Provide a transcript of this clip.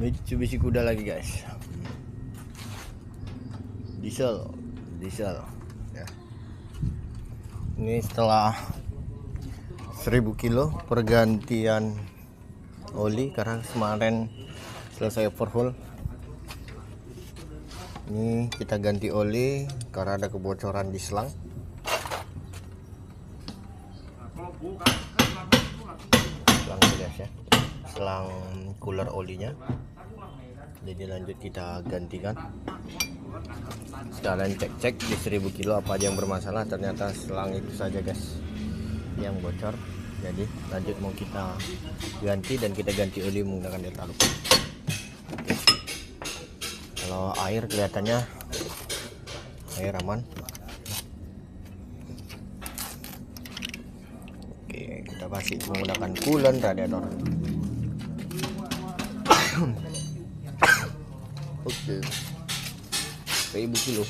Mitsubishi kuda lagi guys, diesel ya. Ini setelah 1000 kilo pergantian oli karena kemarin selesai overhaul. Ini kita ganti oli karena ada kebocoran di selang. Selang cooler olinya, jadi lanjut kita gantikan. Sekalian cek di 1000 kilo apa aja yang bermasalah. Ternyata selang itu saja guys yang bocor, jadi lanjut mau kita ganti, dan kita ganti oli menggunakan delta. Kalau air kelihatannya air aman. Oke, kita kasih menggunakan coolant radiator. Oke, 1000 kilo.